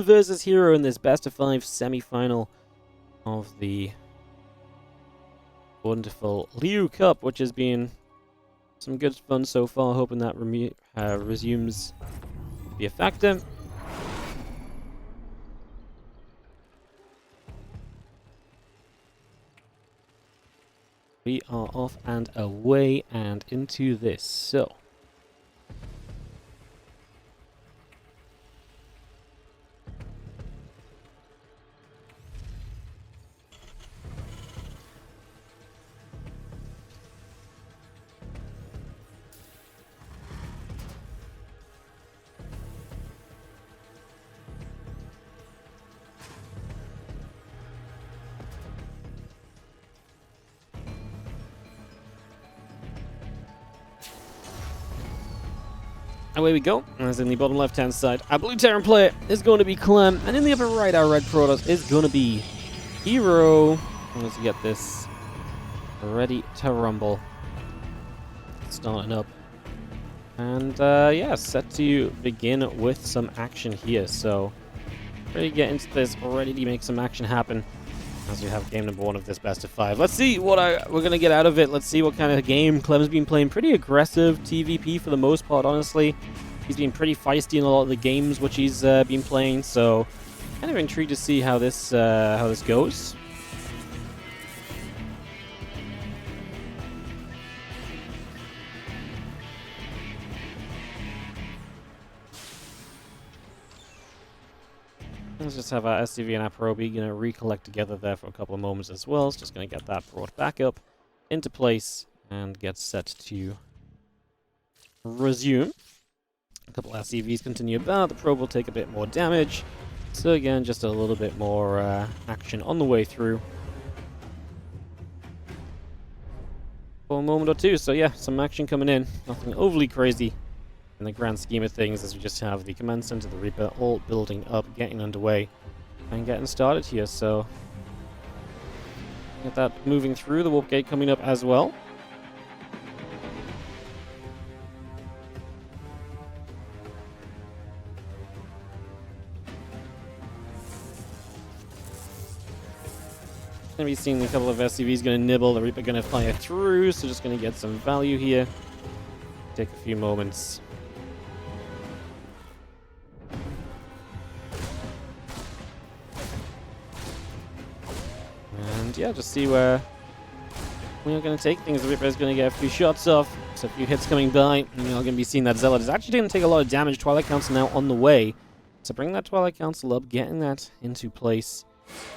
versus herO in this best of 5 semi-final of the wonderful LiuLi Cup, which has been some good fun so far. Hoping that resumes to be a factor. We are off and away and into this. So away we go, as in the bottom left-hand side, our blue Terran player is going to be Clem, and in the upper right, our red Protoss is going to be herO. Let's get this ready to rumble. Starting up. And, yeah, set to begin with some action here. So, ready to get into this, ready to make some action happen as we have game number 1 of this best of 5. Let's see what we're going to get out of it. Let's see what kind of game. Clem's been playing pretty aggressive TvP for the most part, honestly. He's been pretty feisty in a lot of the games which he's been playing, so kind of intrigued to see how this goes. Let's just have our SCV and our herO going to recollect together there for a couple of moments as well. It's just going to get that brought back up into place and get set to resume. A couple of SCVs continue about. The herO will take a bit more damage. So again, just a little bit more action on the way through. For a moment or two. So yeah, some action coming in. Nothing overly crazy in the grand scheme of things, as we just have the command center, the Reaper, all building up, getting underway, and getting started here. So get that moving through. The warp gate coming up as well. Going to be seeing a couple of SCVs going to nibble. The Reaper going to fire through, so just going to get some value here. Take a few moments. And yeah, just see where we are going to take things. The Reaper is going to get a few shots off, so a few hits coming by, and you're going to be seeing that Zealot is actually going to take a lot of damage. Twilight Council now on the way. So bring that Twilight Council up, getting that into place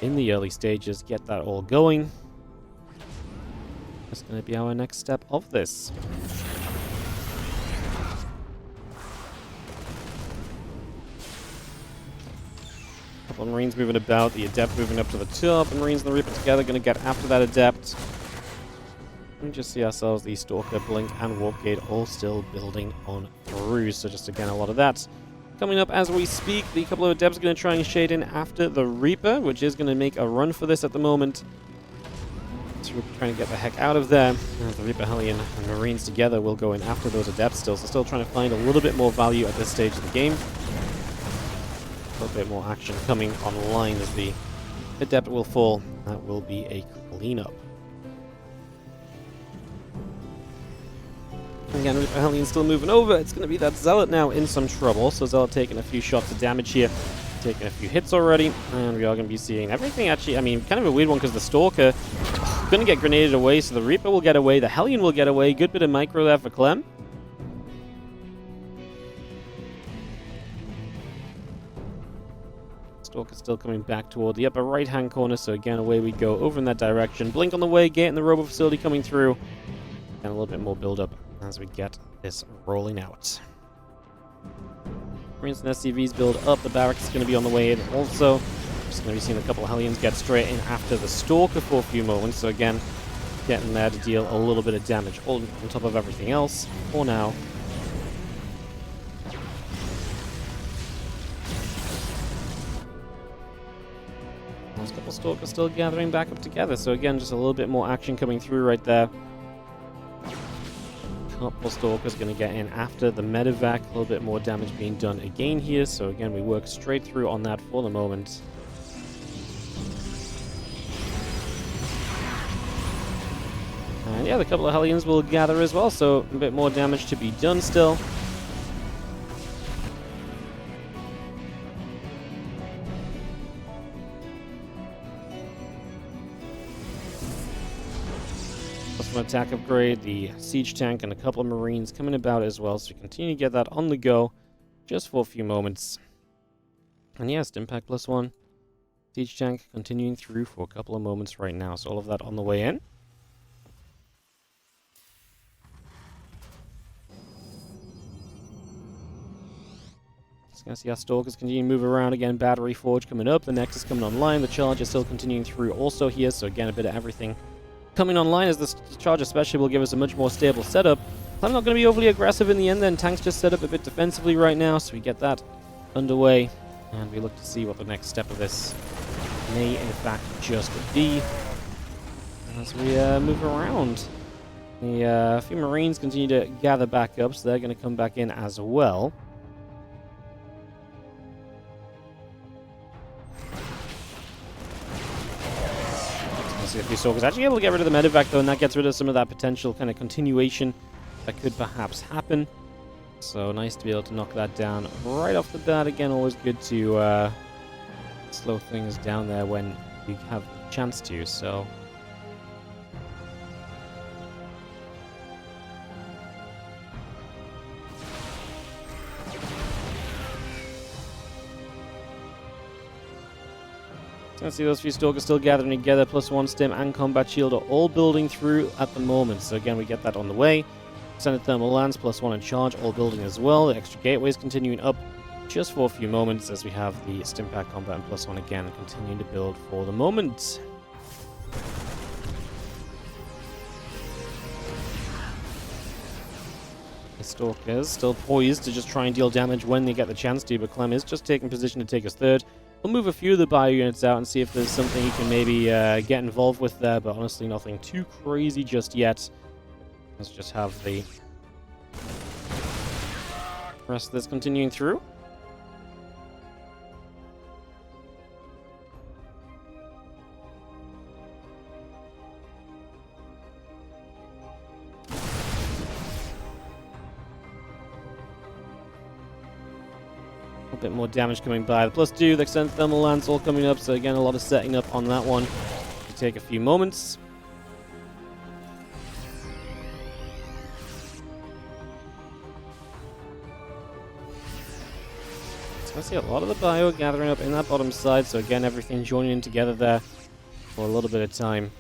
in the early stages, get that all going. That's going to be our next step of this. Couple of Marines moving about, the Adept moving up to the top, and Marines and the Reaper together going to get after that Adept. We just see ourselves the Stalker, Blink, and Warp Gate all still building on through. So just again, a lot of that coming up as we speak. The couple of Adepts are going to try and shade in after the Reaper, which is going to make a run for this at the moment. So we're trying to get the heck out of there. The Reaper, Hellion, and Marines together will go in after those Adepts still. So still trying to find a little bit more value at this stage of the game. A little bit more action coming online as the Adept will fall. That will be a cleanup. Again, Reaper Hellion still moving over. It's going to be that Zealot now in some trouble. So Zealot taking a few shots of damage here. Taking a few hits already. And we are going to be seeing everything actually. I mean, kind of a weird one because the Stalker going to get grenaded away. So the Reaper will get away. The Hellion will get away. Good bit of micro there for Clem. Stalker's still coming back toward the upper right-hand corner. So again, away we go over in that direction. Blink on the way. Getting the robo facility coming through. And a little bit more build-up as we get this rolling out. Marines and SCVs build up. The barracks is going to be on the way in also. Just going to be seeing a couple of Hellions get straight in after the Stalker for a few moments. So again, getting there to deal a little bit of damage on top of everything else for now. Those couple of Stalkers still gathering back up together. So again, just a little bit more action coming through right there. couple Stalkers going to get in after the medevac. A little bit more damage being done again here. So again, we work straight through on that for the moment. And yeah, the couple of Hellions will gather as well, so a bit more damage to be done still. Attack upgrade, the siege tank, and a couple of marines coming about as well, so we continue to get that on the go just for a few moments. And yes, Impact +1, siege tank continuing through for a couple of moments right now, so all of that on the way in. Just gonna see our Stalkers continue to move around again. Battery Forge coming up, the Nexus coming online, the Charge is still continuing through also here, so again a bit of everything coming online, as the Charge especially will give us a much more stable setup. I'm not going to be overly aggressive in the end then. Tank's just set up a bit defensively right now, so we get that underway. And we look to see what the next step of this may in fact just be as we move around. The few Marines continue to gather back up, so they're going to come back in as well. A few Stalkers actually able to get rid of the medevac though, and that gets rid of some of that potential kind of continuation that could perhaps happen. So nice to be able to knock that down right off the bat. Again, always good to slow things down there when we have the chance to. So let's see, those few Stalkers still gathering together. +1 stim and combat shield are all building through at the moment. So again, we get that on the way. Extended thermal lance, +1 and charge, all building as well. The extra gateways continuing up just for a few moments as we have the stim pack combat and +1 again continuing to build for the moment. The Stalkers still poised to just try and deal damage when they get the chance to, but Clem is just taking position to take us third. We'll move a few of the bio units out and see if there's something you can maybe get involved with there, but honestly nothing too crazy just yet. Let's just have the rest of this continuing through. A bit more damage coming by. The +2, the extended thermal lance all coming up, so again a lot of setting up on that one. It'll take a few moments. So I see a lot of the bio gathering up in that bottom side, so again everything joining in together there for a little bit of time.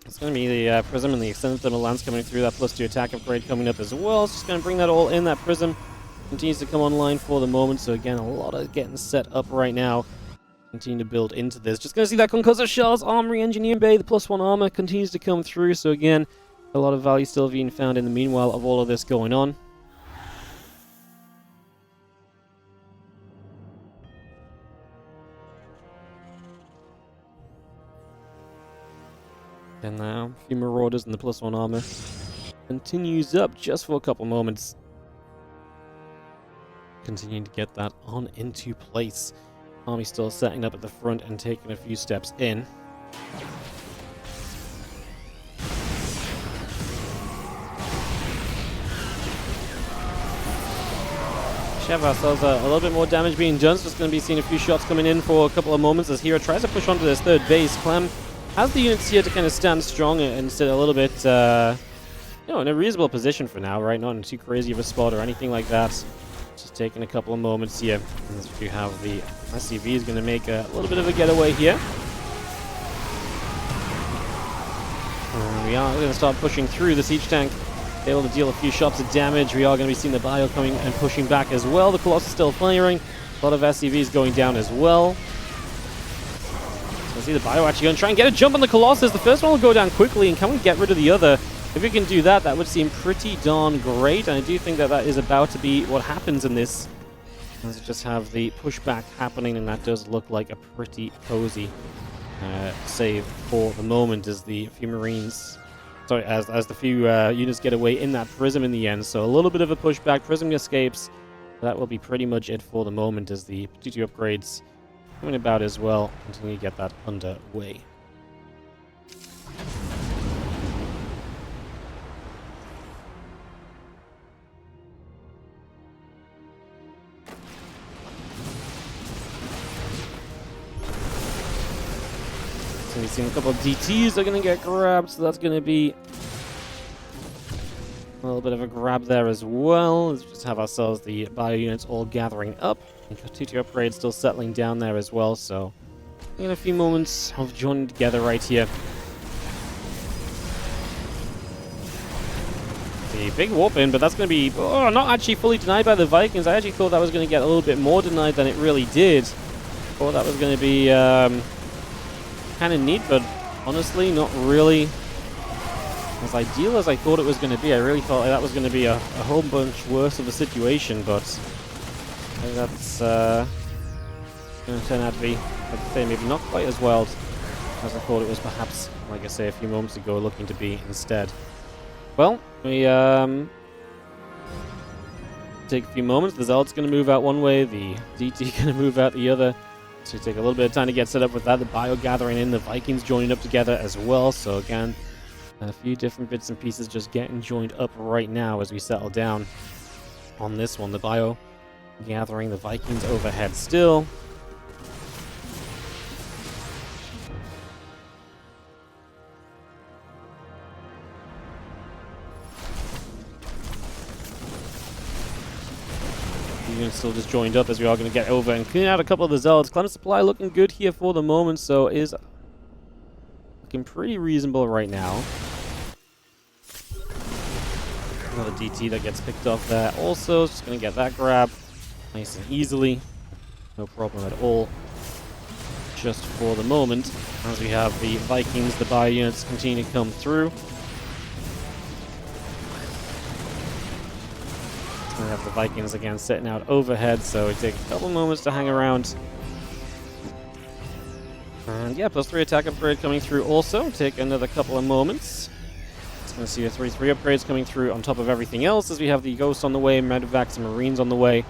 It's going to be the Prism and the Extended Thermal Lance coming through, that +2 attack upgrade coming up as well. It's just going to bring that all in. That Prism continues to come online for the moment, so again, a lot of getting set up right now. Continue to build into this. Just going to see that Concussor Shells, Armory, Engineering Bay, the +1 armor continues to come through, so again, a lot of value still being found in the meanwhile of all of this going on. And now, a few Marauders and the +1 armor continues up just for a couple moments. Continuing to get that on into place. Army still setting up at the front and taking a few steps in. We have ourselves a little bit more damage being done, so just going to be seeing a few shots coming in for a couple of moments as herO tries to push onto this third base. Clem has the units here to kind of stand strong and sit a little bit, in a reasonable position for now, right? Not in too crazy of a spot or anything like that. Just taking a couple of moments here. As we have the SCV is going to make a little bit of a getaway here. And we are going to start pushing through the siege tank, able to deal a few shots of damage. We are going to be seeing the bio coming and pushing back as well. The Colossus still firing. A lot of SCVs going down as well. So I see the bio actually going to try and get a jump on the Colossus. The first one will go down quickly, and can we get rid of the other? If we can do that, that would seem pretty darn great. And I do think that that is about to be what happens in this Let's just have the pushback happening, and that does look like a pretty cozy save for the moment as the few Marines... Sorry, as the few units get away in that Prism in the end. So a little bit of a pushback. Prism escapes. That will be pretty much it for the moment as the T2 upgrades coming about as well. Continue to get that underway. So we've seen a couple of DTs are going to get grabbed, so that's going to be a little bit of a grab there as well. Let's just have ourselves the bio units all gathering up. T2 upgrades still settling down there as well, so in a few moments of joining together right here. The big warp in, but that's going to be not actually fully denied by the Vikings. I actually thought that was going to get a little bit more denied than it really did. Thought that was going to be kind of neat, but honestly, not really as ideal as I thought it was going to be. I really thought that was going to be a whole bunch worse of a situation, but I think that's going to turn out to be, I'd say, maybe not quite as wild as I thought it was, perhaps, like I say a few moments ago, looking to be instead. Well, we take a few moments. The Zealot's going to move out one way, the DT going to move out the other. So we take a little bit of time to get set up with that. The bio gathering in, the Vikings joining up together as well. So again, a few different bits and pieces just getting joined up right now as we settle down on this one. The bio gathering, the Vikings overhead still. Units still just joined up as we are going to get over and clean out a couple of the Zealots. Clem's supply looking good here for the moment, so is looking pretty reasonable right now. Another DT that gets picked off there. Also, just going to get that grab nice and easily. No problem at all. Just for the moment, as we have the Vikings, the bio units continue to come through. We have the Vikings again sitting out overhead, so we take a couple moments to hang around. And yeah, +3 attack upgrade coming through also. Take another couple of moments. It's going to see a 3/3 upgrades coming through on top of everything else as we have the Ghost on the way, Medevacs and Marines on the way.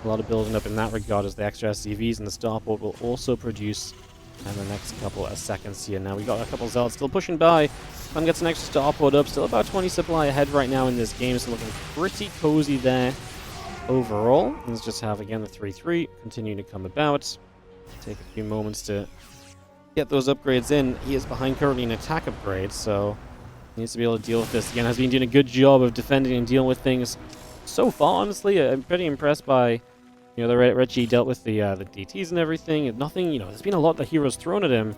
A lot of building up in that regard as the extra SCVs and the starport will also produce in the next couple of seconds here. Now we got a couple of Zealots still pushing by. Clem gets an extra starport up, still about 20 supply ahead right now in this game, so looking pretty cozy there overall. Let's just have again the 3/3 continuing to come about. Take a few moments to get those upgrades in. He is behind currently an attack upgrade, so he needs to be able to deal with this. Again, has been doing a good job of defending and dealing with things so far. Honestly, I'm pretty impressed by the Reggie dealt with the DTs and everything. Nothing, there's been a lot that heroes thrown at him.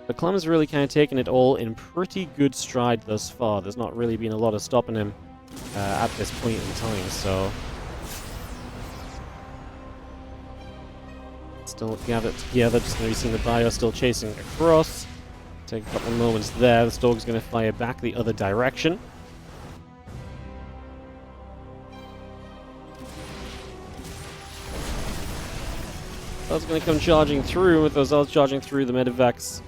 But Clem has really kind of taken it all in pretty good stride thus far. There's not really been a lot of stopping him at this point in time, so... Still gathered together, just going to be seeing the bio still chasing across. Take a couple of moments there. The Stork's going to fire back the other direction. That's going to come charging through. With those Zealots charging through, the Medevacs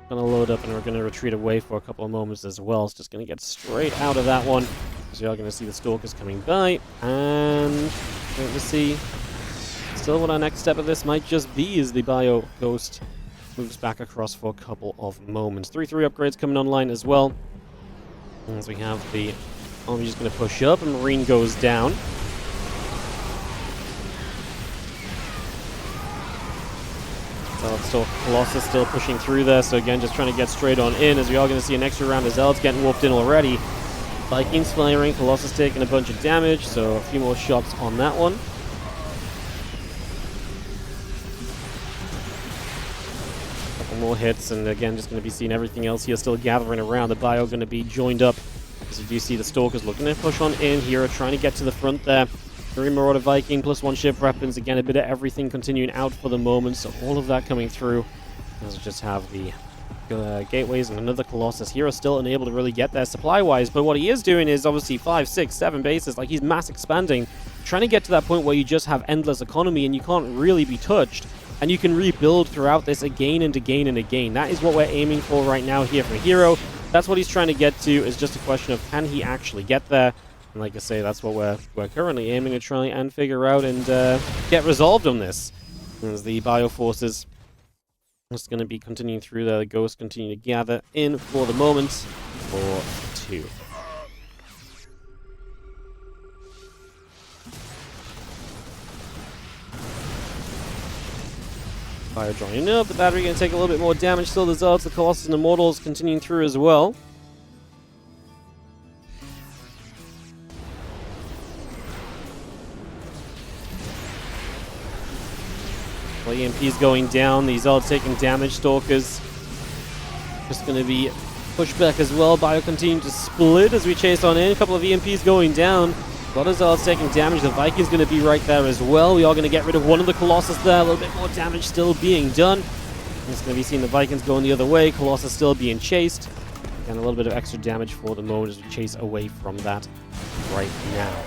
going to load up, and we're going to retreat away for a couple of moments as well. It's just going to get straight out of that one. So you are going to see the Stalkers coming by, and wait to see still what our next step of this might just be as the Bio Ghost moves back across for a couple of moments. 3/3 upgrades coming online as well. As we have the army just going to push up, and Marine goes down. So Colossus still pushing through there, so again, just trying to get straight on in, as we are going to see an extra round of Zealots getting warped in already. Vikings firing, Colossus taking a bunch of damage, so a few more shots on that one. Couple more hits, and again, just going to be seeing everything else here still gathering around. The bio going to be joined up, as you do see the Stalkers looking to push on in here, trying to get to the front there. Marauder Viking, +1 ship weapons, again a bit of everything continuing out for the moment, so all of that coming through. Let's just have the gateways and another Colossus. herO still unable to really get there supply-wise, but what he is doing is obviously 5, 6, 7 bases. Like, he's mass expanding, trying to get to that point where you just have endless economy and you can't really be touched, and you can rebuild throughout this again and again and again. That is what we're aiming for right now here for herO. That's what he's trying to get to. It's just a question of, can he actually get there? And like I say, that's what we're currently aiming to try and figure out and get resolved on this. As the Bioforces just going to be continuing through there. The Ghosts continue to gather in for the moment for 2. Fire joining up. The battery going to take a little bit more damage. Still the Zards, the Colossus, and Immortals continuing through as well. EMP's going down. These are taking damage. Stalkers just going to be pushed back as well. Bio continuing to split as we chase on in. A couple of EMPs going down. A lot of Zards taking damage. The Viking's going to be right there as well. We are going to get rid of one of the Colossus there. A little bit more damage still being done. It's going to be seeing the Vikings going the other way. Colossus still being chased. And a little bit of extra damage for the moment as we chase away from that right now.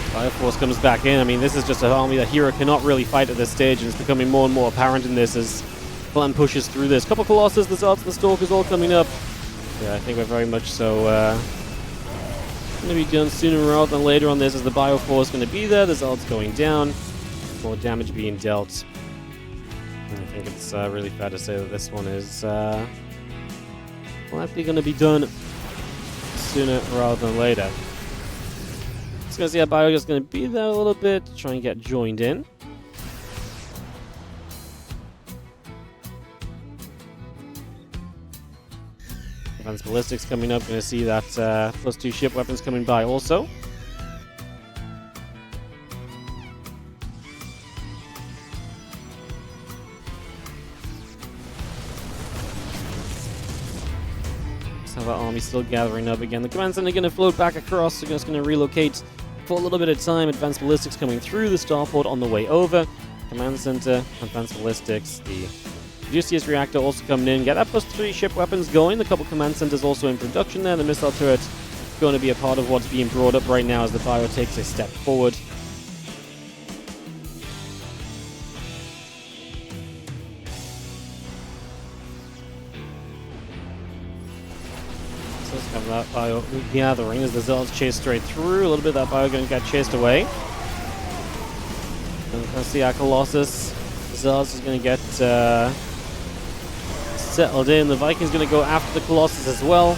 Bioforce comes back in. I mean, this is just an army that herO cannot really fight at this stage, and it's becoming more and more apparent in this as Clem pushes through this. Couple Colossus, the Zards, the Stalkers all coming up. Yeah, I think we're very much so going to be done sooner rather than later on this, as the Bioforce going to be there. The Zards going down. More damage being dealt. And I think it's really fair to say that this one is likely going to be done sooner rather than later. Going to see how Bio is going to be there a little bit, try and get joined in. Advanced Ballistics coming up, going to see that +2 ship weapons coming by also. Have our army still gathering up again. The command center going to float back across, so just going to relocate for a little bit of time. Advanced Ballistics coming through the starport on the way over. Command center, Advanced Ballistics, the Juiciest Reactor also coming in. Get that +3 ship weapons going. The couple command centers also in production there. The missile turret going to be a part of what's being brought up right now as the Bio takes a step forward. Have that Bio gathering as the Zards chase straight through. A little bit of that Bio going to get chased away. And we can see our Colossus. The Zards is going to get settled in. The Viking's going to go after the Colossus as well.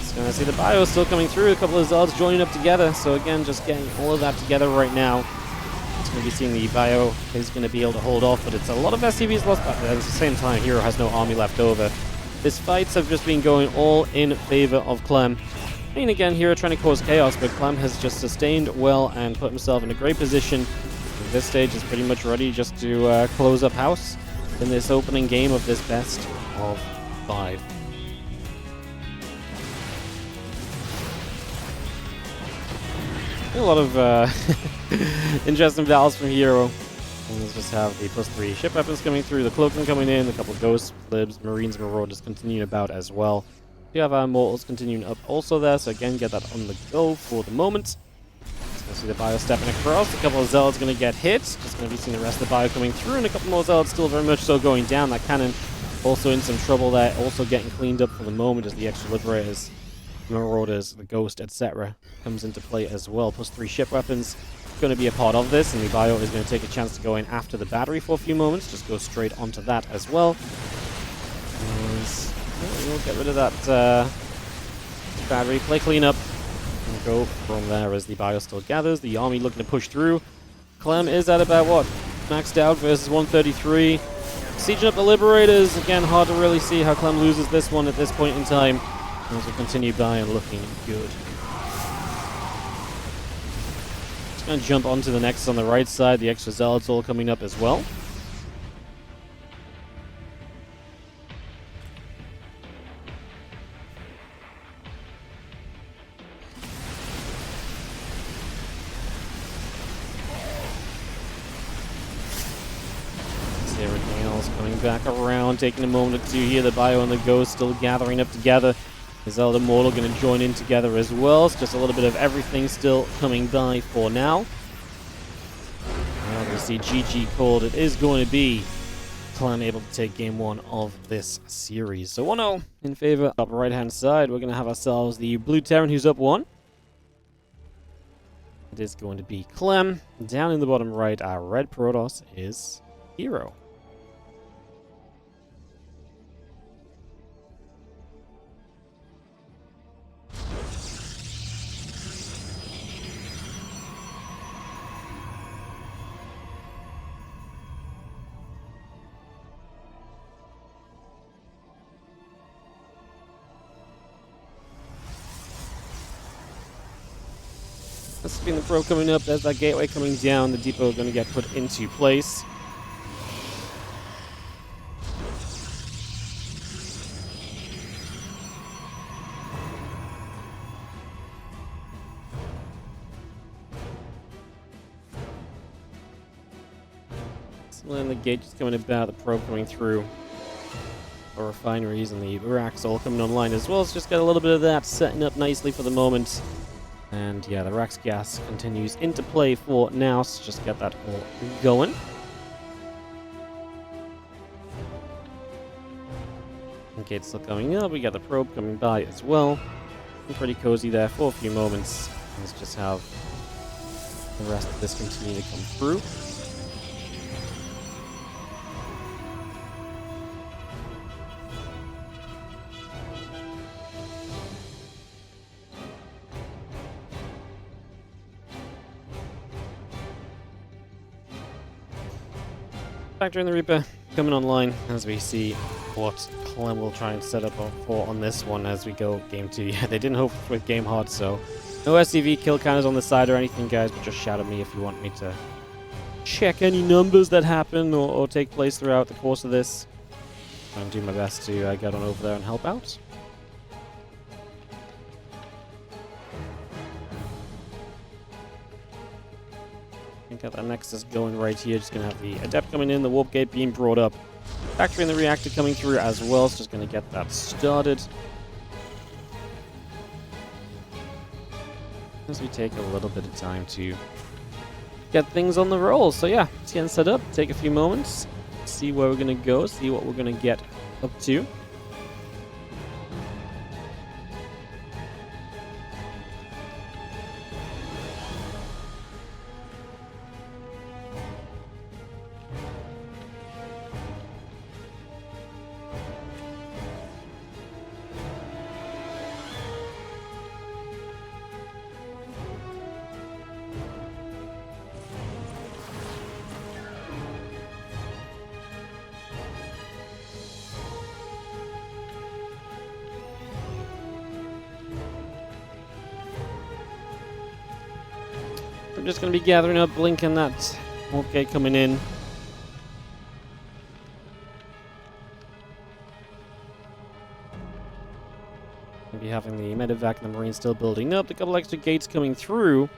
It's going to see the Bio still coming through. A couple of Zards joining up together. So again, just getting all of that together right now. Going to be seeing the Bio is going to be able to hold off, but it's a lot of SCVs lost, but at the same time, herO has no army left over. These fights have just been going all in favor of Clem. I mean, again, herO trying to cause chaos, but Clem has just sustained well and put himself in a great position. At this stage is pretty much ready just to close up house in this opening game of this best of 5. A lot of interesting battles from herO. And let's just have the +3 ship weapons coming through, the cloaking coming in, a couple of Ghosts, Libs, Marines, Marauders continuing about as well. We have our Immortals continuing up also there, so again, get that on the go for the moment. Just gonna see the Bio stepping across, a couple of Zards gonna get hit, just gonna be seeing the rest of the Bio coming through, and a couple more Zards still very much so going down. That cannon also in some trouble there, also getting cleaned up for the moment as the extra Liberators, Marauders, the Ghost, etc. comes into play as well. +3 ship weapons going to be a part of this, and the Bio is going to take a chance to go in after the battery for a few moments. Just go straight onto that as well. We'll get rid of that battery, play cleanup, and go from there as the Bio still gathers. The army looking to push through. Clem is at about what? Maxed out versus 133. Sieging up the Liberators. Again, hard to really see how Clem loses this one at this point in time. As we continue by and looking good. Just going to jump onto the Nexus on the right side. The extra Zealots all coming up as well. Just coming back around, taking a moment or two here. The Bio and the Ghost still gathering up together. Is Elder Mortal going to join in together as well? It's just a little bit of everything still coming by for now. Obviously, GG called. It is going to be Clem able to take game one of this series. So 1-0 in favor. Up right-hand side, we're going to have ourselves the Blue Terran who's up 1. It is going to be Clem. Down in the bottom right, our red Protoss is herO. This has been the probe coming up. There's that gateway coming down. The depot is going to get put into place. And the gate just coming about, the probe coming through. The refineries and the racks all coming online as well. So just got a little bit of that setting up nicely for the moment. And yeah, the Rax gas continues into play for now, so just get that all going. The gate's still coming up, we got the probe coming by as well. I'm pretty cozy there for a few moments. Let's just have the rest of this continue to come through. Factor in the Reaper coming online as we see what Clem will try and set up for on this one as we go game 2. Yeah, they didn't hope with game hard, so no SCV kill counters on the side or anything, guys, but just shout at me if you want me to check any numbers that happen or take place throughout the course of this. I'm doing my best to get on over there and help out. Got that Nexus going right here. Just going to have the Adept coming in, the Warp Gate being brought up. Factory and the Reactor coming through as well. So just going to get that started. As we take a little bit of time to get things on the roll. So yeah, let's get set up. Take a few moments. See where we're going to go. See what we're going to get up to. I'm just going to be gathering up, blinking that Warp Gate coming in. Going to be having the Medevac and the Marine still building up. A couple extra gates coming through.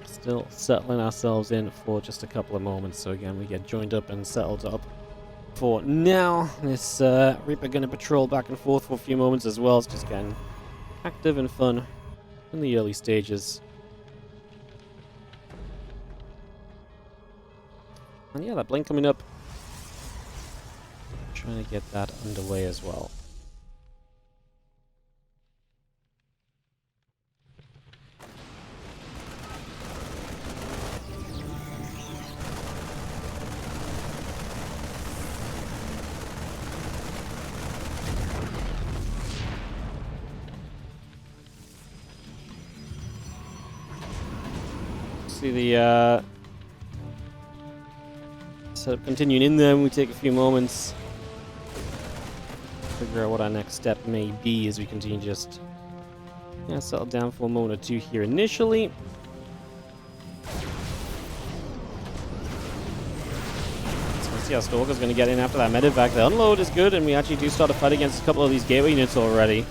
Still settling ourselves in for just a couple of moments. So again, we get joined up and settled up for now. This Reaper going to patrol back and forth for a few moments as well. It's just getting active and fun in the early stages. And yeah, that blink coming up. Trying to get that underway as well. See the setup continuing in there, and we take a few moments to figure out what our next step may be as we continue just settle down for a moment or two here initially. So let's see how Stalker's going to get in after that Medevac. The unload is good, and we actually do start a fight against a couple of these gateway units already.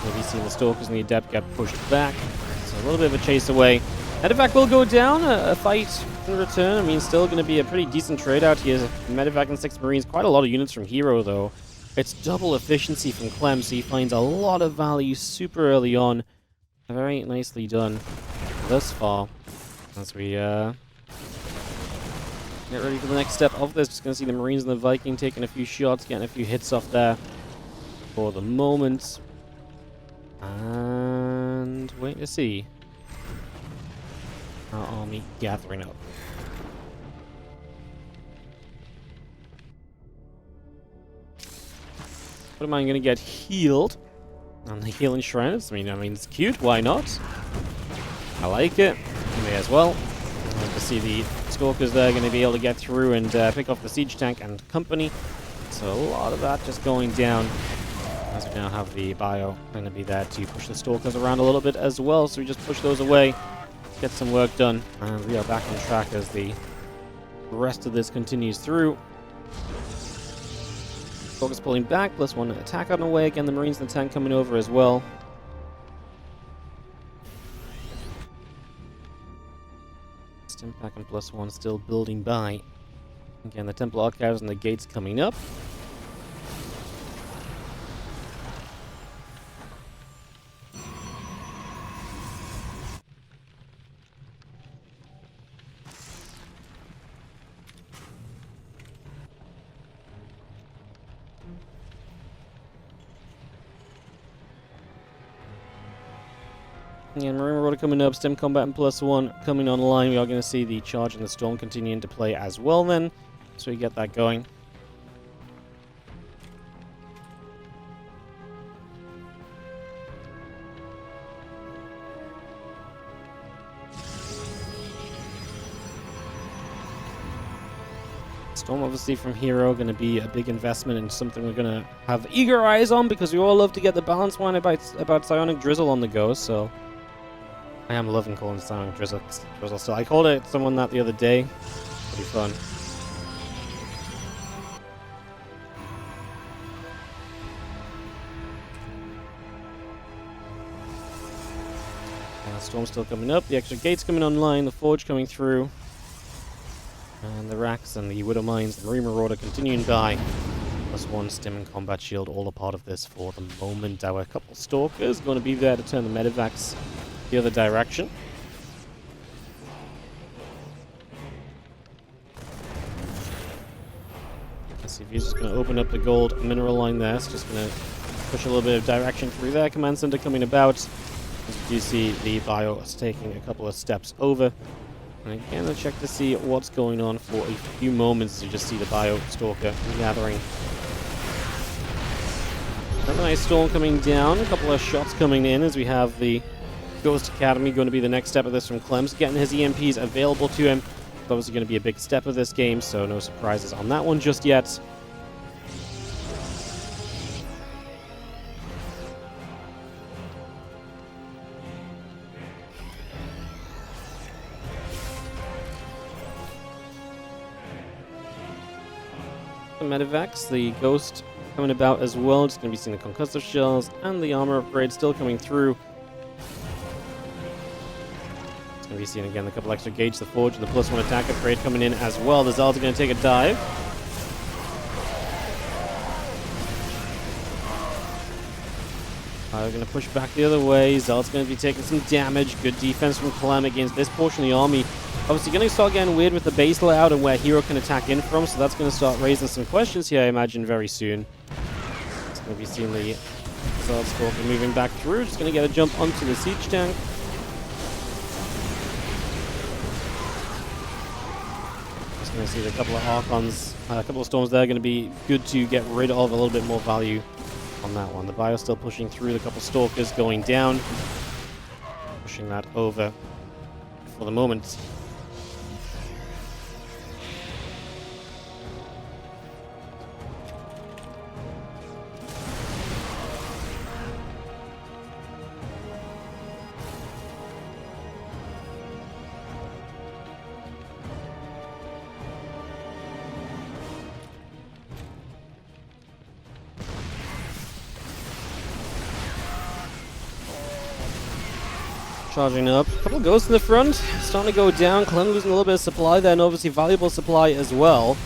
Maybe seeing the Stalkers and the Adept get pushed back. So a little bit of a chase away. Medevac will go down. A fight in return. I mean, still going to be a pretty decent trade out here. Medevac and 6 Marines. Quite a lot of units from herO, though. It's double efficiency from Clem, so he finds a lot of value super early on. Very nicely done thus far. As we get ready for the next step of this. Just going to see the Marines and the Viking taking a few shots, getting a few hits off there for the moment. And wait to see our army gathering up. But am I going to get healed on the healing shrines? I mean, it's cute. Why not? I like it. You may as well. To see the Stalkers there going to be able to get through and pick off the siege tank and company. So a lot of that just going down. As we now have the bio going to be there to push the Stalkers around a little bit as well. So we just push those away, get some work done, and we are back on track as the rest of this continues through. Stalkers pulling back, +1 attack on the way. Again, the Marines and the tank coming over as well. Stimpack and +1 still building by. Again, the Temple Archives and the gates coming up. And Marine Marauder coming up, Stem Combat and +1 coming online. We are going to see the Charge and the Storm continuing to play as well then. So we get that going. Storm obviously from herO going to be a big investment and something we're going to have eager eyes on because we all love to get the balance one about Psionic Drizzle on the go, so I am loving calling it Psionic Drizzle still. I called it someone that the other day. Pretty fun. Storm's still coming up, the extra gates coming online, the Forge coming through, and the Racks and the Widow Mines, the Marine Marauder continuing by. +1 Stim and Combat Shield, all a part of this for the moment. Our couple Stalkers going to be there to turn the Medevacs the other direction. SCV's just going to open up the gold mineral line there. It's just going to push a little bit of direction through there. Command Center coming about. As you do see, the bio is taking a couple of steps over. And again, I'll check to see what's going on for a few moments as you just see the bio Stalker gathering. Another nice storm coming down. A couple of shots coming in as we have the Ghost Academy going to be the next step of this from Clem's. Getting his EMPs available to him. It's obviously going to be a big step of this game, so no surprises on that one just yet. The Medevacs, the Ghost coming about as well. Just going to be seeing the Concussive Shells and the armor upgrade still coming through. Going to be seeing again a couple extra gauge, the Forge, and the +1 attack upgrade coming in as well. The Zalds are going to take a dive. We're going to push back the other way. Zald's going to be taking some damage. Good defense from Clem against this portion of the army. Obviously going to start getting weird with the base layout and where herO can attack in from, so that's going to start raising some questions here, I imagine, very soon. It's going to be seeing the Zald Stalker moving back through. Just going to get a jump onto the siege tank. Just going to see a couple of Archons, a couple of Storms there, going to be good to get rid of a little bit more value on that one. The bio still pushing through, the couple Stalkers going down, pushing that over for the moment. Charging up. A couple of ghosts in the front. Starting to go down. Clem losing a little bit of supply there, and obviously valuable supply as well.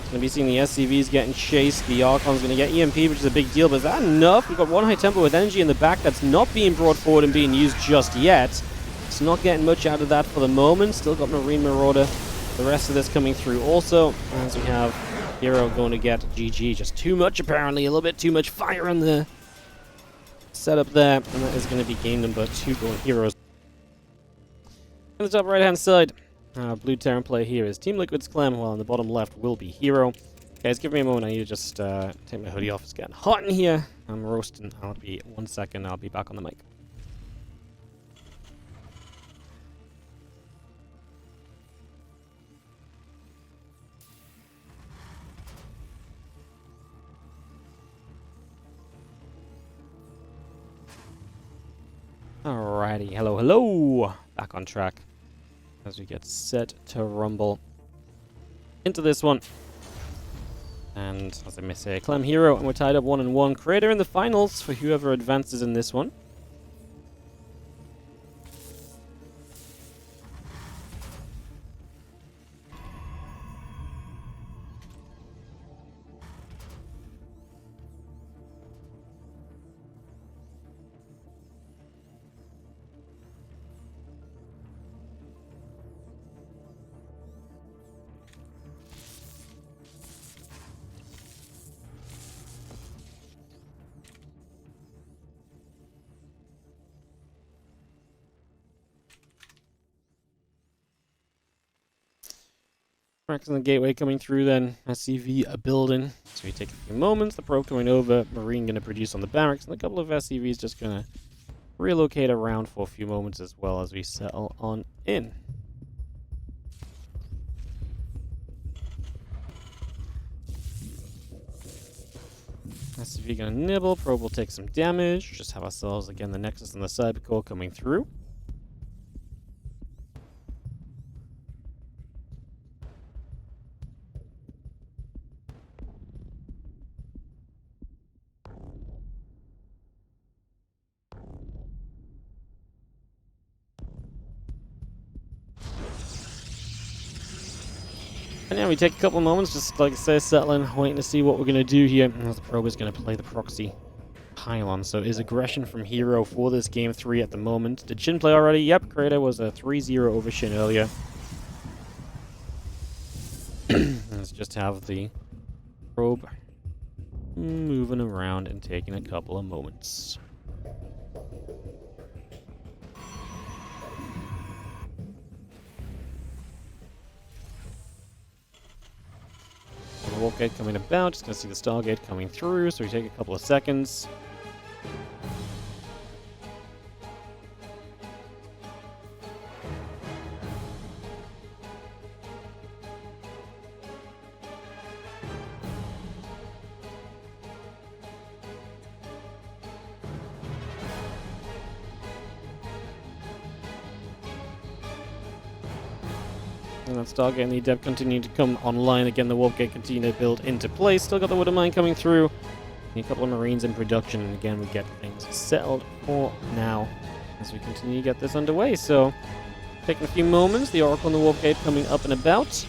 Going to be seeing the SCVs getting chased. The Archon's going to get EMP, which is a big deal. But is that enough? We've got one high tempo with energy in the back that's not being brought forward and being used just yet. It's not getting much out of that for the moment. Still got Marine Marauder. The rest of this coming through also. As we have herO going to get GG. Just too much apparently. A little bit too much fire in the setup there. And that is going to be game number 2 going herO's. On the top right hand side, blue Terran player here is Team Liquid's Clem, while on the bottom left will be herO. Guys, give me a moment, I need to just take my hoodie off. It's getting hot in here. I'm roasting. I'll be 1 second, I'll be back on the mic. Alrighty, hello. Back on track as we get set to rumble into this one. And as I may say, Clem herO, and we're tied up 1-1. Creator in the finals for whoever advances in this one. Cracks in the gateway coming through then. SCV a building. So we take a few moments. The probe going over. Marine going to produce on the barracks. And a couple of SCVs just going to relocate around for a few moments as well as we settle on in. SCV going to nibble. Probe will take some damage. Just have ourselves again the Nexus and the Cybercore coming through. And yeah, we take a couple of moments, just like I say, settling, waiting to see what we're going to do here. As the probe is going to play the proxy pylon. So is aggression from herO for this game 3 at the moment. Did Shin play already? Yep, Creator was a 3-0 over Shin earlier. Let's just have the probe moving around and taking a couple of moments. The Warp Gate coming about, just going to see the Stargate coming through, so we take a couple of seconds. And that Stargate and the Adept continue to come online. Again, the Warp Gate continue to build into place. Still got the Water Mine coming through. And a couple of Marines in production. And again, we get things settled for now as we continue to get this underway. So, taking a few moments. The Oracle and the Warp Gate coming up and about.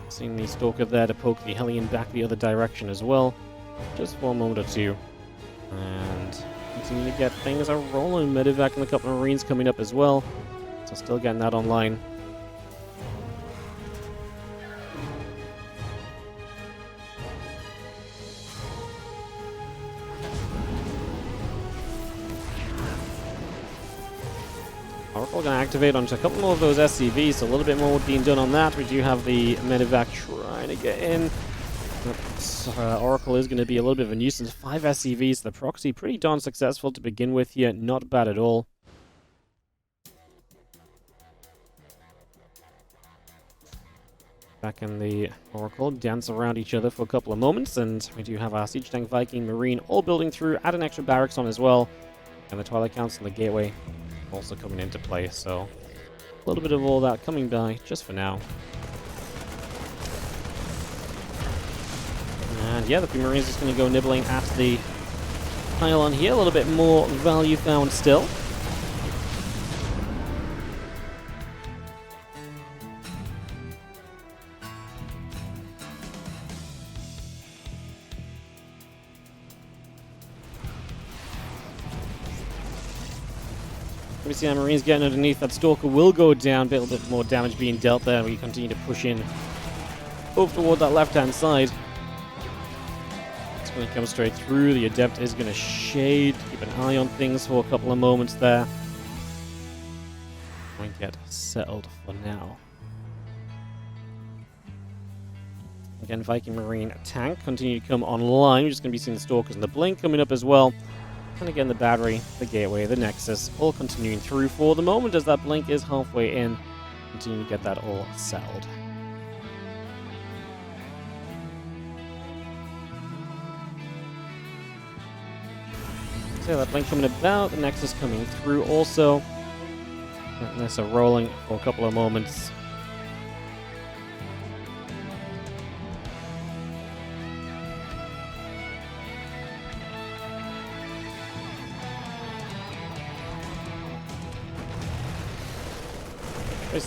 Seeing the Stalker there to poke the Hellion back the other direction as well. Just for a moment or two. And continue to get things are rolling. Medevac and a couple of Marines coming up as well. So still getting that online. Oracle going to activate onto a couple more of those SCVs, so a little bit more being done on that. We do have the Medevac trying to get in. Oracle is going to be a little bit of a nuisance. 5 SCVs, the proxy pretty darn successful to begin with here, not bad at all. Back in the Oracle, dance around each other for a couple of moments, and we do have our Siege Tank, Viking, Marine all building through, add an extra barracks on as well, and the Twilight Council and the Gateway also coming into play, so a little bit of all that coming by just for now. And yeah, the Marines just going to go nibbling at the pile on here. A little bit more value found still. We see our Marines getting underneath. That Stalker will go down. A little bit more damage being dealt there. We continue to push in over toward that left-hand side. It's going to come straight through. The Adept is going to shade. Keep an eye on things for a couple of moments there. And get settled for now. Again, Viking Marine tank continue to come online. We're just going to be seeing the Stalkers and the Blink coming up as well. And again, the battery, the gateway, the nexus, all continuing through for the moment as that Blink is halfway in. Continue to get that all settled. So that Blink coming about, the nexus coming through also. And this are rolling for a couple of moments.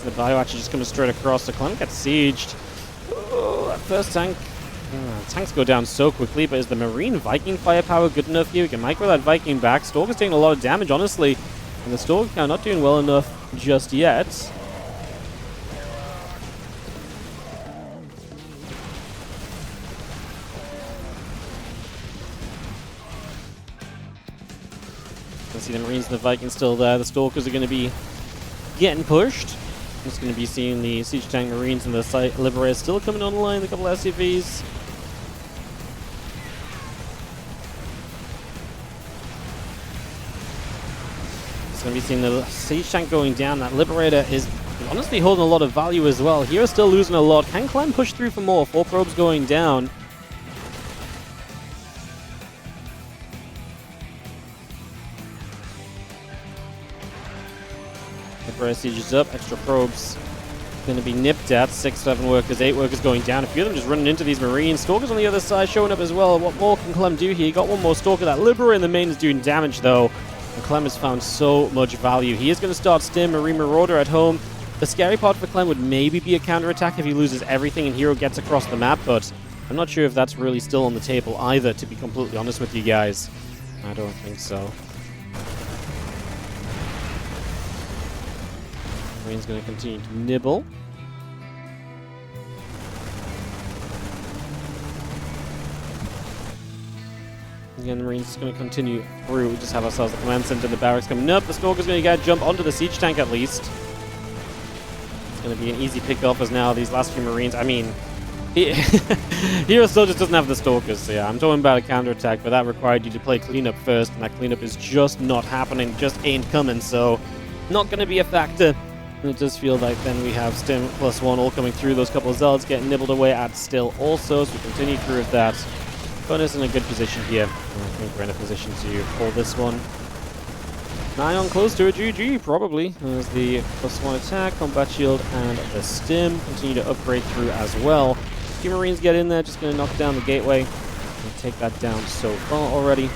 The bio actually just coming straight across. The Clem gets sieged. Oh, that first tank. Tanks go down so quickly, but is the Marine Viking firepower good enough here? We can micro that Viking back. Stalker's taking a lot of damage, honestly. And the Stalker not doing well enough just yet. You can see the Marines and the Vikings still there. The Stalkers are going to be getting pushed. Just going to be seeing the Siege Tank Marines and the site Liberators still coming online, a couple of SCVs. Just going to be seeing the Siege Tank going down. That Liberator is honestly holding a lot of value as well. Hero's still losing a lot. Can Clem push through for more? 4 probes going down. Siege is up, extra probes going to be nipped at. 6, 7 workers, 8 workers going down. A few of them just running into these Marines. Stalkers on the other side showing up as well. What more can Clem do here? He got one more Stalker. That Liberator in the main is doing damage though. And Clem has found so much value. He is going to start Stim, Marine Marauder at home. The scary part for Clem would maybe be a counterattack if he loses everything and Hero gets across the map, but I'm not sure if that's really still on the table either, to be completely honest with you guys. I don't think so. Marine's going to continue to nibble. Again, the Marines is going to continue through. We just have ourselves the command center, the barracks coming up. The Stalker's going to get jump onto the siege tank at least. It's going to be an easy pick off as now these last few Marines. I mean, Hero still just doesn't have the Stalkers. So yeah, I'm talking about a counterattack, but that required you to play cleanup first, and that cleanup is just not happening, just ain't coming. So not going to be a factor. And it does feel like then we have Stim +1 all coming through. Those couple of Zealots getting nibbled away at still also, so we continue through with that. Bonus in a good position here. I think we're in a position to pull this one. Nigh on close to a GG, probably. As the +1 attack, combat shield, and the Stim continue to upgrade through as well. A few Marines get in there, just going to knock down the gateway and take that down so far already.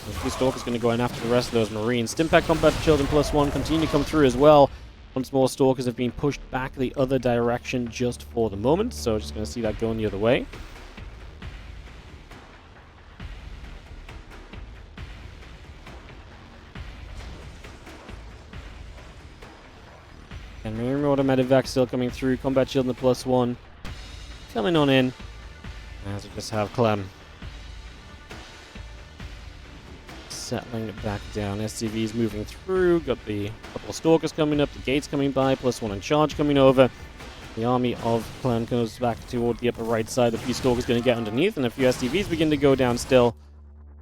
A few Stalkers going to go in after the rest of those Marines. Stimpack, combat shield, and +1 continue to come through as well. Once more, Stalkers have been pushed back the other direction just for the moment, so just going to see that going the other way. And Marine Marauder Medivac still coming through. Combat shield and the +1 coming on in. As we just have Clem settling it back down. SCV's moving through. Got the couple of Stalkers coming up. The gates coming by. +1 in charge coming over. The army of Clem goes back toward the upper right side. A few Stalkers going to get underneath, and a few SCVs begin to go down still.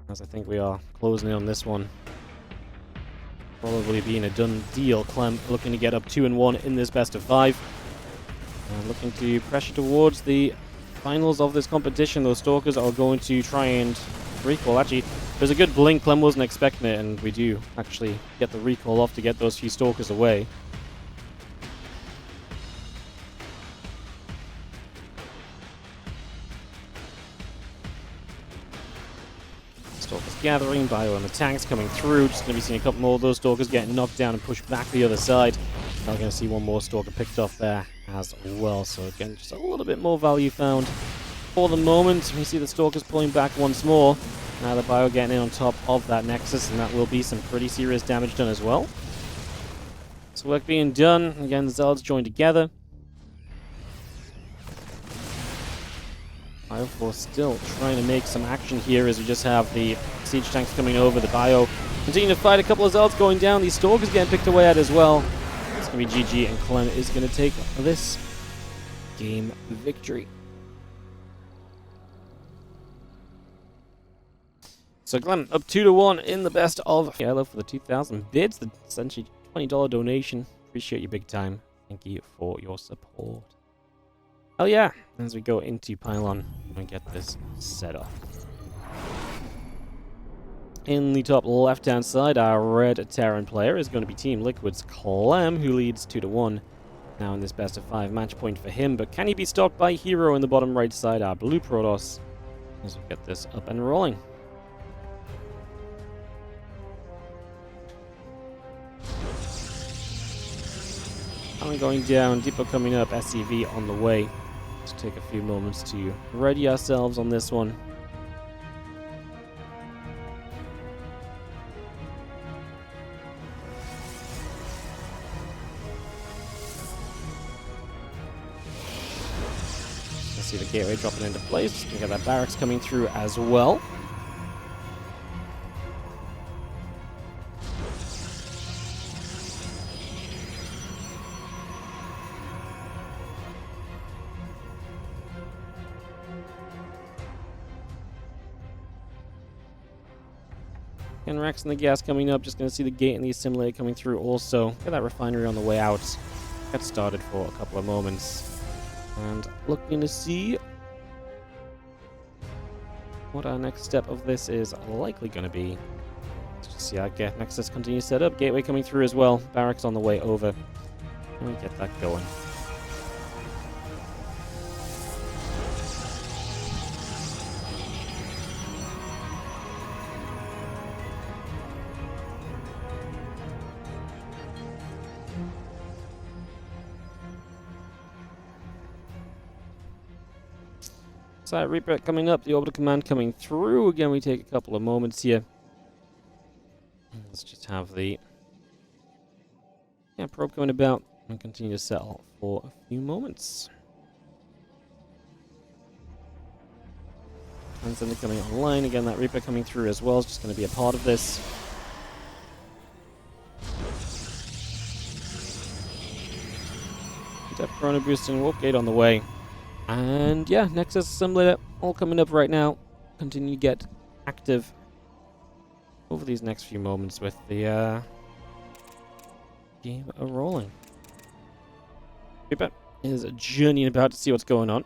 As I think we are closing in on this one. Probably being a done deal. Clem looking to get up 2-1 in this best of 5. And looking to pressure towards the finals of this competition. Those Stalkers are going to try and recall. Actually, there's a good blink. Clem wasn't expecting it, and we do actually get the recall off to get those few Stalkers away. gathering. Bio and the tanks coming through. Just going to be seeing a couple more of those Stalkers getting knocked down and pushed back the other side. Now we're going to see one more Stalker picked off there as well. So again, just a little bit more value found for the moment. We see the Stalkers pulling back once more. Now the Bio getting in on top of that Nexus, and that will be some pretty serious damage done as well. So work being done. Again, the Zealots join together. Bio Force still trying to make some action here as we just have the siege tanks coming over. The Bio continuing to fight. A couple of Zealots going down. These Stalkers getting picked away at as well. It's going to be GG, and Clem is going to take this game victory. So Clem up 2-1 in the best of yellow for the 2,000 bids. The essentially $20 donation. Appreciate you big time. Thank you for your support. Hell yeah! As we go into Pylon and get this set up. In the top left-hand side, our red Terran player is going to be Team Liquid's Clem, who leads 2-1. Now in this best of 5 match point for him, but can he be stopped by herO in the bottom right side, our blue Protoss, as we get this up and rolling. I'm going down, Depot coming up, SCV on the way. Let's take a few moments to ready ourselves on this one. Let's see the gateway dropping into place. We got that barracks coming through as well. And Rex and the gas coming up. Just going to see the gate and the assimilator coming through also. Get that refinery on the way out. Get started for a couple of moments. And looking to see what our next step of this is likely going to be. Let's just see our Nexus continue set up. Gateway coming through as well. Barracks on the way over. And we get that going. Side Reaper coming up, the orbital command coming through. Again, we take a couple of moments here. Let's just have the probe coming about and continue to settle for a few moments. Transcender coming online. Again, that Reaper coming through as well is just going to be a part of this. Depth Chrono boosting, warp gate on the way. And yeah, Nexus assemblator all coming up right now. Continue to get active over these next few moments with the game rolling. Reaper is journeying about to see what's going on.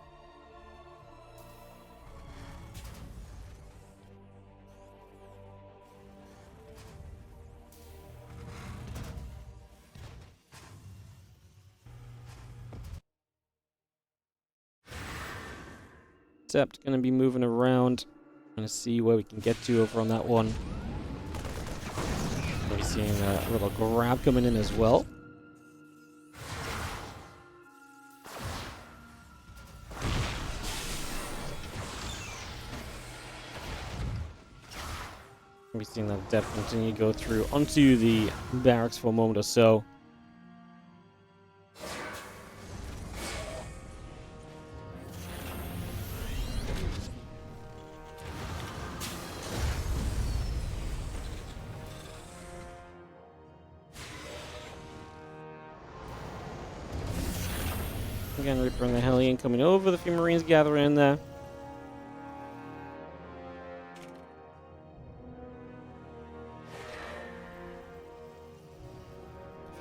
Sept going to be moving around. Going to see where we can get to over on that one. We're seeing a little grab coming in as well. We're seeing that depth continue to go through onto the barracks for a moment or so. Again, Reaper and the Hellion coming over. The few Marines gathering in there.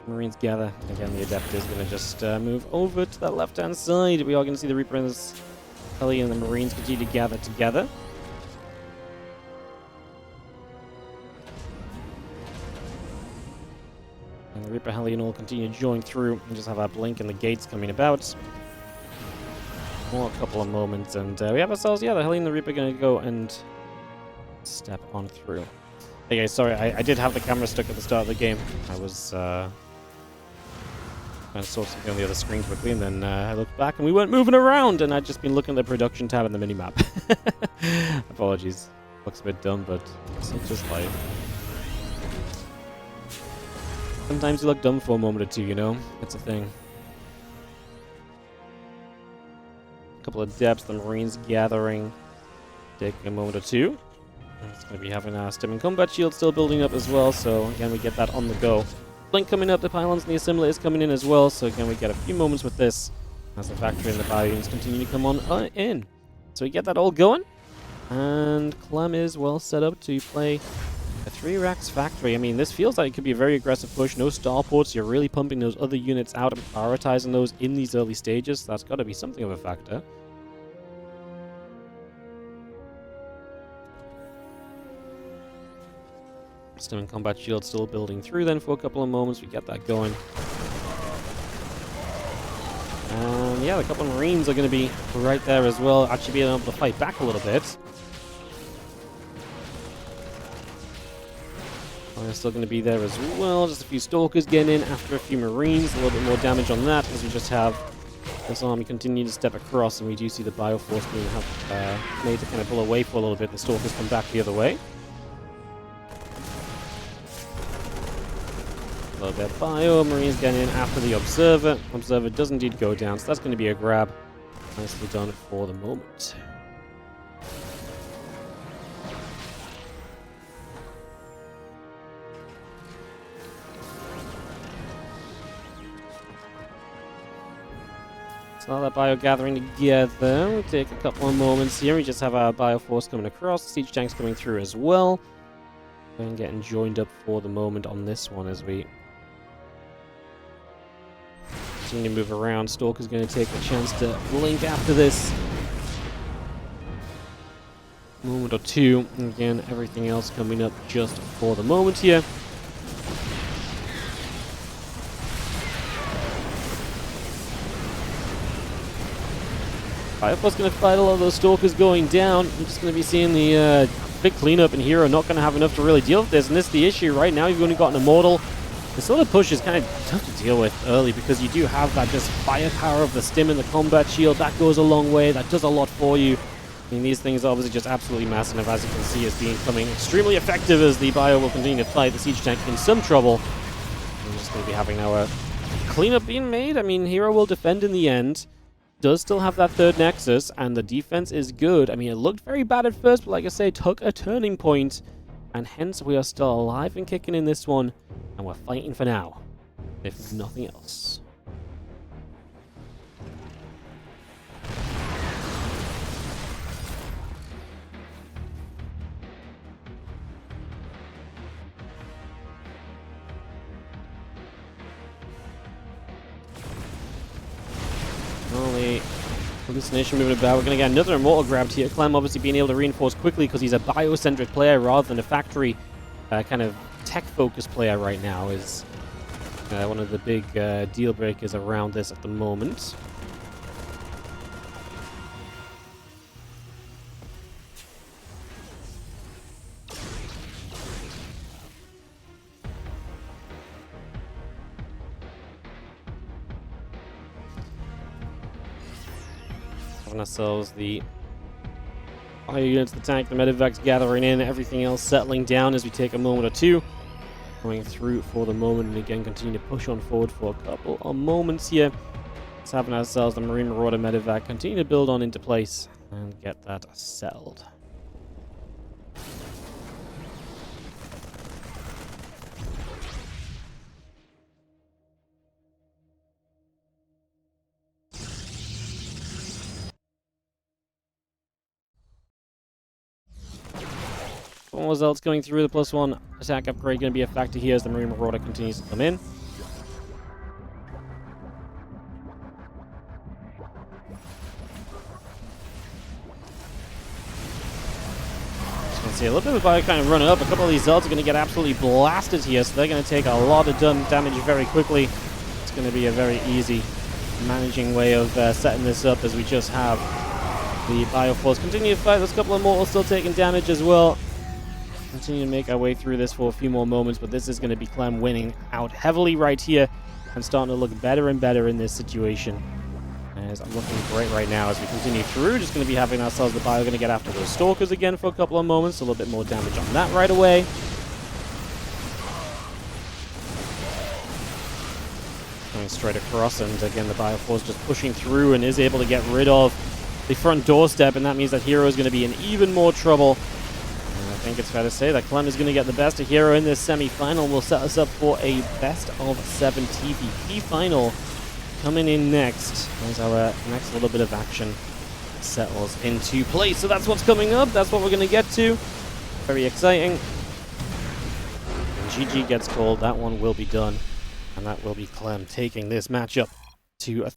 Marines gather. Again, the Adept is going to just move over to that left-hand side. We are going to see the Reaper and the Hellion and the Marines continue to gather together. And the Reaper Hellion will continue to join through and just have our blink and the gates coming about. More a couple of moments, and we have ourselves, the Hellion and the Reaper going to go and step on through. Hey guys, sorry, I did have the camera stuck at the start of the game. I was trying to sort something on the other screen quickly, and then I looked back and we weren't moving around, and I'd just been looking at the production tab in the minimap. Apologies. Looks a bit dumb, but it's just life. Sometimes you look dumb for a moment or two, you know? It's a thing. A couple of depths, the Marines gathering. Taking a moment or two. It's going to be having our stim and combat shield still building up as well, so again we get that on the go. Blink coming up, the pylons and the assimilators coming in as well, so again we get a few moments with this as the factory and the bio units continue to come on in. So we get that all going, and Clem is well set up to play a 3-Rex factory. I mean, this feels like it could be a very aggressive push. No starports, you're really pumping those other units out and prioritizing those in these early stages, so that's got to be something of a factor. Stim and combat shield still building through then for a couple of moments. We get that going. And yeah, a couple of Marines are going to be right there as well, actually being able to fight back a little bit. They're still going to be there as well. Just a few Stalkers getting in after a few Marines. A little bit more damage on that as we just have this army continue to step across, and we do see the Bioforce being made to kind of pull away for a little bit. The Stalkers come back the other way. A little bit of bio, Marines getting in after the Observer. Observer does indeed go down, so that's going to be a grab. Nicely done for the moment. So now that bio gathering together, we'll take a couple of moments here. We just have our Bioforce coming across, siege tanks coming through as well. And getting joined up for the moment on this one as we continue to move around. Stalker's going to take a chance to blink after this moment or two. And again, everything else coming up just for the moment here. Bioforce going to fight a lot of those Stalkers going down. I'm just going to be seeing the big cleanup, and herO not going to have enough to really deal with this, and this is the issue right now. You've only got an Immortal. The sort of push is kind of tough to deal with early because you do have that just firepower of the stim and the combat shield. That goes a long way. That does a lot for you. I mean, these things are obviously just absolutely massive, as you can see, as becoming extremely effective as the bio will continue to fight the siege tank in some trouble. We're just going to be having our cleanup being made. I mean, herO will defend in the end. Does still have that third Nexus, and the defense is good. I mean, it looked very bad at first, but like I say, took a turning point, and hence we are still alive and kicking in this one, and we're fighting for now, if nothing else. Only hallucination moving about. We're going to get another Immortal grabbed here. Clem obviously being able to reinforce quickly because he's a biocentric player rather than a factory kind of tech-focused player right now is one of the big deal breakers around this at the moment. Ourselves the fire units, the tank, the medevacs gathering in, everything else settling down as we take a moment or two, going through for the moment, and again continue to push on forward for a couple of moments here. Let's having ourselves the Marine Marauder medevac continue to build on into place and get that settled. Results going through. The +1 attack upgrade going to be a factor here as the Marine Marauder continues to come in. Just going to see a little bit of a bio kind of run up. A couple of these Zelds are going to get absolutely blasted here, so they're going to take a lot of damage very quickly. It's going to be a very easy managing way of setting this up as we just have the Bioforce continue to fight. There's a couple of Mortals still taking damage as well. continue to make our way through this for a few more moments, but this is going to be Clem winning out heavily right here and starting to look better and better in this situation. As I'm looking great right now as we continue through. Just going to be having ourselves the bio. Going to get after those stalkers again for a couple of moments. A little bit more damage on that right away. Coming straight across, and again the Bioforce just pushing through and is able to get rid of the front doorstep, and that means that herO is going to be in even more trouble. And I think it's fair to say that Clem is going to get the best of herO in this semi-final. We'll set us up for a best of 7 TvP final coming in next as our next little bit of action settles into place. So that's what's coming up. That's what we're going to get to. Very exciting. When GG gets called, that one will be done. And that will be Clem taking this matchup to